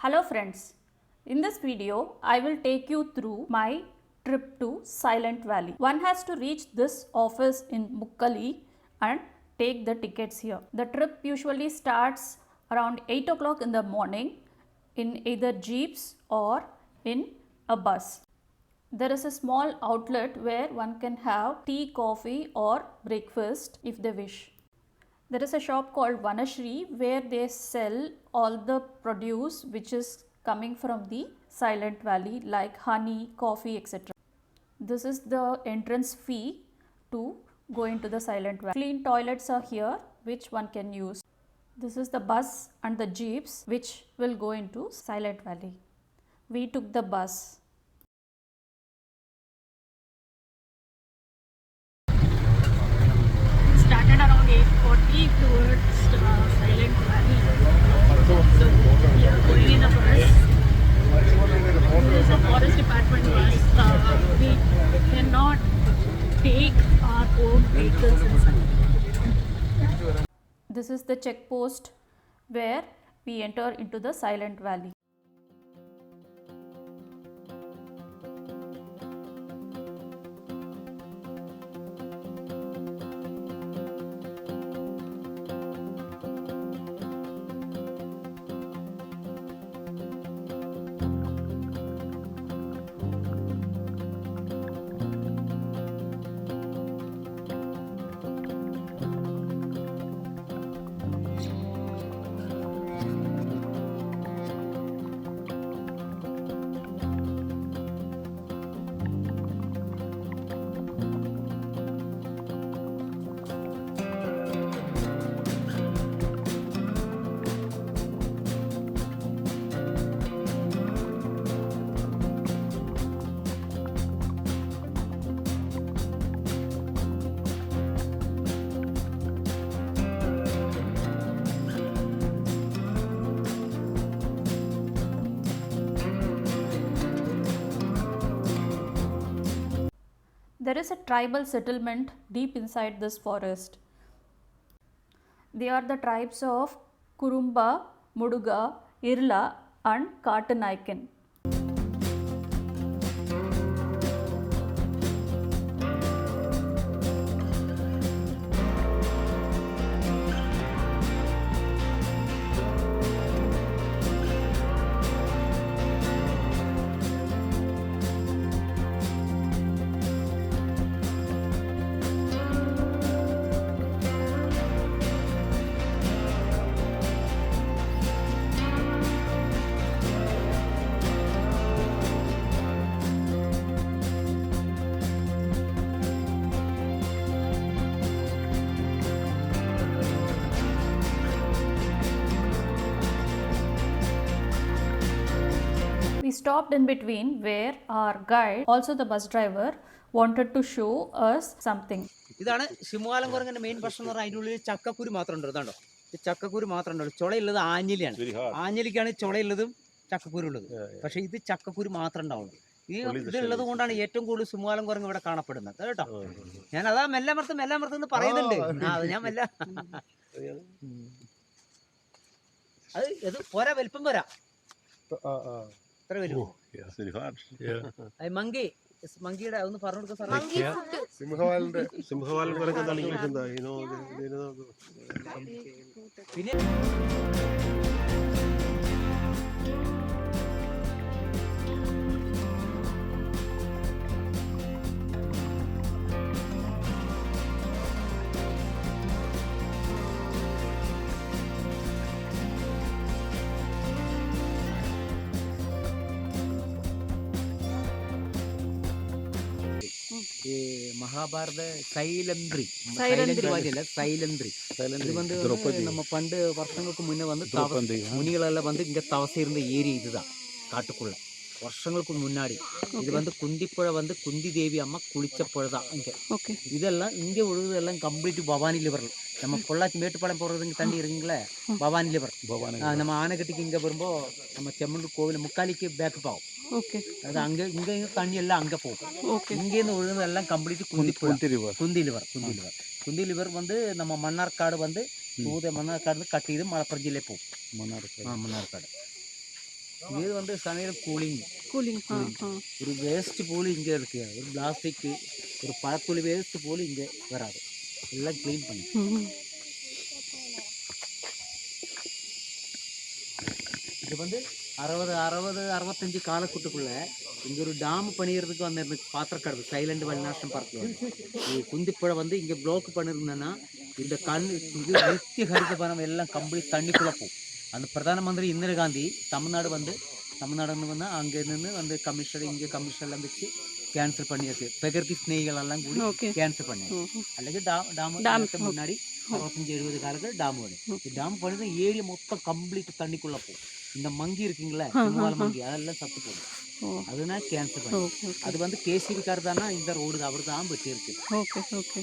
Hello friends, in this video I will take you through my trip to Silent Valley. One has to reach this office in Mukkali and take the tickets here. The trip usually starts around 8 o'clock in the morning in either jeeps or in a bus. There is a small outlet where one can have tea, coffee or breakfast if they wish. There is a shop called Vanashri where they sell all the produce which is coming from the Silent Valley like honey, coffee, etc. This is the entrance fee to go into the Silent Valley. Clean toilets are here which one can use. This is the bus and the jeeps which will go into Silent Valley. We took the bus. Started around 8:40 towards Silent Valley. So we are going in a bus. This is a forest department bus. We cannot take our own vehicles inside. This is the check post where we enter into the Silent Valley. There is a tribal settlement deep inside this forest. They are the tribes of Kurumba, Muduga, Irla and Katanaiken. We stopped in between where our guide, also the bus driver, wanted to show us something. ഇതാണ് ശിമുകാലം കുരങ്ങന്റെ main പ്രശ്നം എന്ന് പറഞ്ഞാൽ അതിൻ്റെ ഉള്ളിൽ ചക്കക്കുരു മാത്രം ഉണ്ട്. ഇതാണ്ടോ, ഈ ചക്കക്കുരു മാത്രം ഉണ്ടല്ലോ. ചുളയുള്ളത് ആഞ്ഞിലിയാണ്. ആഞ്ഞിലിക്കാണ് ചുളയുള്ളതും ചക്കക്കുരു ഉള്ളത്. പക്ഷെ ഇത് ചക്കക്കുരു മാത്രം ഉണ്ടാവുള്ളൂ. ഈ ഇതുള്ളത് കൊണ്ടാണ് ഏറ്റവും കൂടുതൽ ശിമുകാലം കുരങ്ങ് ഇവിടെ കാണപ്പെടുന്നത് കേട്ടോ. ഞാൻ അതാ മെല്ലെ മറത്ത് പറയുന്നുണ്ട്. അത് ഞാൻ മെല്ലെ അത് പോരാ, വലിപ്പം പോരാ. മങ്കിയുടെ അതൊന്ന് പറഞ്ഞു കൊടുക്കുക. പിന്നെ மகாபாரத சைலந்திரி வாரியல்ல சைலந்திரி இது வந்து நம்ம பண்டு வருஷங்களுக்கு முன்னே வந்து முனிகளெல்லாம் வந்து இங்கே தவசை இருந்த ஏரி இதுதான் காட்டுக்குள்ள வருஷங்களுக்கு முன்னாடி. இது வந்து குந்திப்புழை வந்து குந்தி தேவி அம்மா குளிச்ச புழை தான் இங்கே. இதெல்லாம் இங்கே உழுவதெல்லாம் கம்ப்ளீட் பவானி லிவர். நம்ம பொள்ளாச்சி மேட்டுப்பாளையம் போகிறதுங்க தண்ணி இருக்குங்களே, பவானி லிவர். நம்ம ஆனைக்கட்டிக்கு இங்கே வரும்போது நம்ம செம்மன் கோவில் முக்காலிக்கு பேக்கு போகும். அது அங்கே இங்கே தண்ணி எல்லாம் அங்கே போகும். இங்கேருந்து ஒழுங்குதெல்லாம் கம்ப்ளீட் குந்தி லிவர் வந்து நம்ம மன்னார்காடு வந்து மன்னார்காடு கட்டியது மலப்புறம் ஜில்லை போகும். மன்னார்காடு இது வந்து சமையல் கூலிங். கூலிங். ஒரு வேஸ்ட் போல் இங்கே இருக்கு. ஒரு பிளாஸ்டிக் ஒரு பழத்துளி வேஸ்ட் போல் இங்கே வராது. எல்லாம் க்ளீன் பண்ணி இது வந்து 65 காலக்கூட்டுக்குள்ள இங்கே ஒரு டேம் பண்ணிடுறதுக்கு வந்து எனக்கு பாத்திரக்கடவு சைலண்ட் வல்நாஷன் பார்க்கல குந்திப்புழை வந்து இங்கே ப்ளாக் பண்ணியிருந்தேன்னா இந்த இது நித்திய ஹரித வனம் எல்லாம் கம்ப்ளீட் தண்ணிக்குள்ளே போகும். அந்த பிரதான மந்திரி இந்திரா காந்தி தமிழ்நாடு வந்தால் அங்கே நின்று வந்து கமிஷனர் இங்கே கமிஷனர்லாம் வச்சு கேன்சல் பண்ணியாச்சு. பிரகிருதி ஸ்நேகிகள் எல்லாம் கூடி கேன்சல் பண்ணியாச்சு. அல்லது டேமுக்கு முன்னாடி 65-70 காலத்தில் டேம் வரும். டேம் பண்ணி ஏரியா மொத்தம் கம்ப்ளீட் தண்ணிக்குள்ளே போகும். இந்த மங்கி இருக்குங்களே மங்கி அதெல்லாம் சத்து போடும். அதனால கேன்சல் பண்ணி அது வந்து கேசிவிக்கார் தானா இந்த ரோடு அவர் தான் வெட்டி இருக்கு. ஓகே.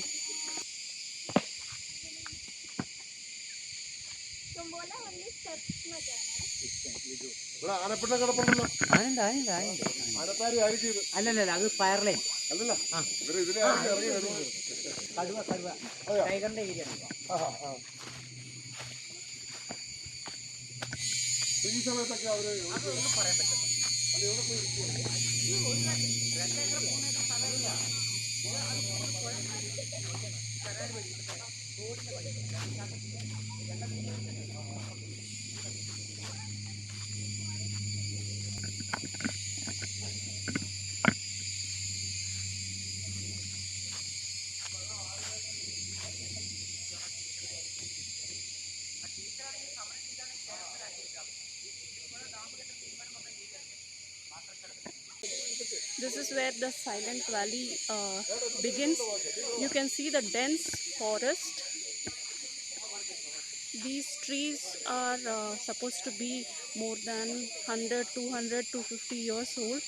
അല്ലല്ല അത് ഫയർ ലൈൻ കടുവ ടൈഗറിന്റെ ഏരിയ ഈ സമയത്തൊക്കെ അവര് പറയാൻ പറ്റില്ല. This is where the Silent Valley begins. You can see the dense forest. These trees are supposed to be more than 100, 200, 250 years old.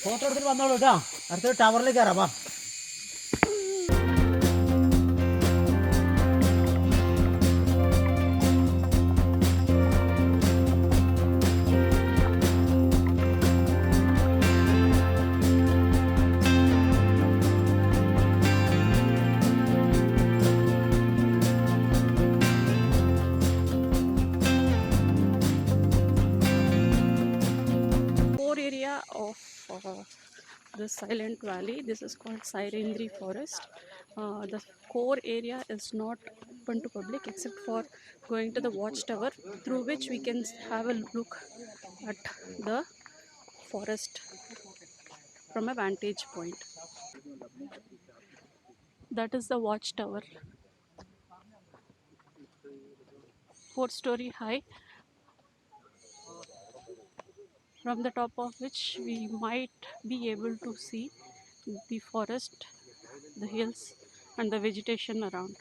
Photo എടുത്തിട്ട് വന്നോളൂ കേട്ടോ. അടുത്ത ടവറിലേക്ക് കയറാം. വാ. Core area of the Silent Valley. This is called Sairendri Forest. The core area is not open to public except for going to the watchtower, through which we can have a look at the forest from a vantage point. That is the watchtower, 4-story high, from the top of which we might be able to see the forest, the hills and the vegetation around.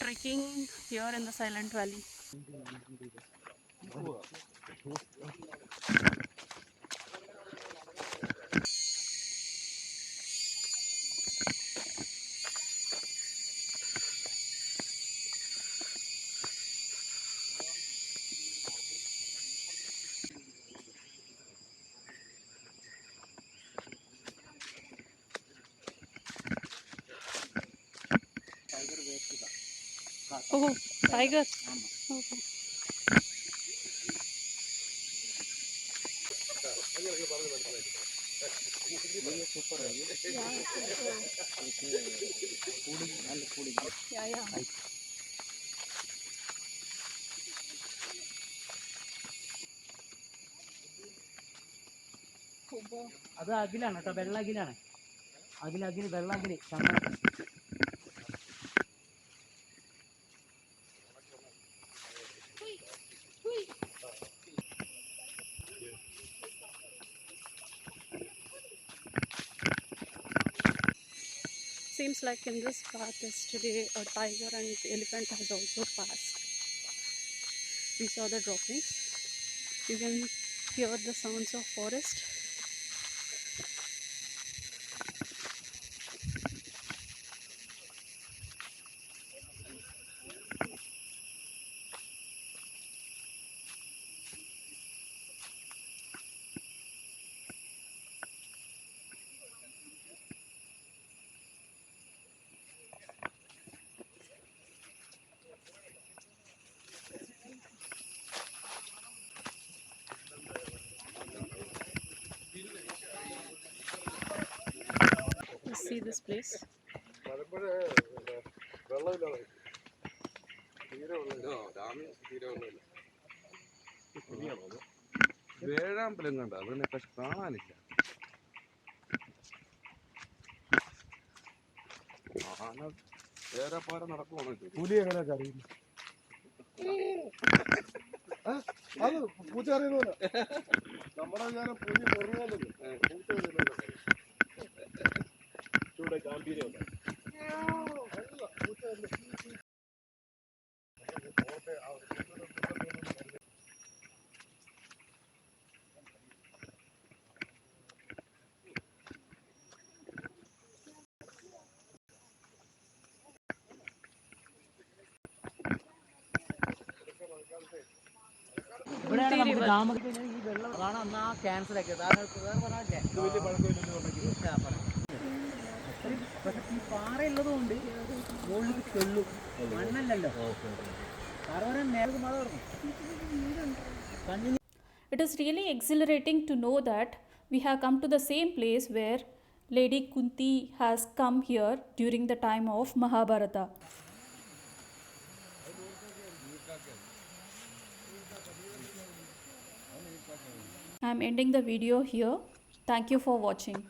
trekking here in the Silent Valley. Oh, tigers. Okay. Yeah, yeah. അത് അകിലാണ് കേട്ടോ, വെള്ള അകിലാണ്. അകിൽ വെള്ള അകില് ചന്ദനം. Seems like in this path yesterday a tiger and elephant has also passed. We saw the droppings. You can hear the sounds of forest. Let's see this place. Malampuzha വെള്ളമില്ലാതെ തീരെ വെള്ളമില്ല. ഡാമിൽ തീരെ വെള്ളമില്ല. വേഴാമ്പലം കണ്ട അതിനെ പക്ഷെ കാണാനില്ല. ആന വേറെ പാടെ നടക്കുവാണോ? പുലി എങ്ങനെയൊക്കെ അറിയില്ല. അത് പൂച്ച അറിയുന്നില്ല. നമ്മുടെ വിചാരം പുലി മുറിയാലല്ലോ. പൂച്ച ഗാംഭീര്യം ഇവിടെയാണ് നമുക്ക് ഡാം ഈ വെള്ളം അതാണ് അന്ന് ആ ക്യാൻസൽ ആക്കിയത്. പറഞ്ഞില്ലേ പക്ഷെ ഈ പാറ ഉള്ളതുകൊണ്ട് മുകളിൽ തെള്ളും, മണ്ണല്ലല്ലോ. കാരണം മേലേക്ക് മഴ പറഞ്ഞു. It is really exhilarating to know that we have come to the same place where Lady Kunti has come here during the time of Mahabharata. I am ending the video here. Thank you for watching.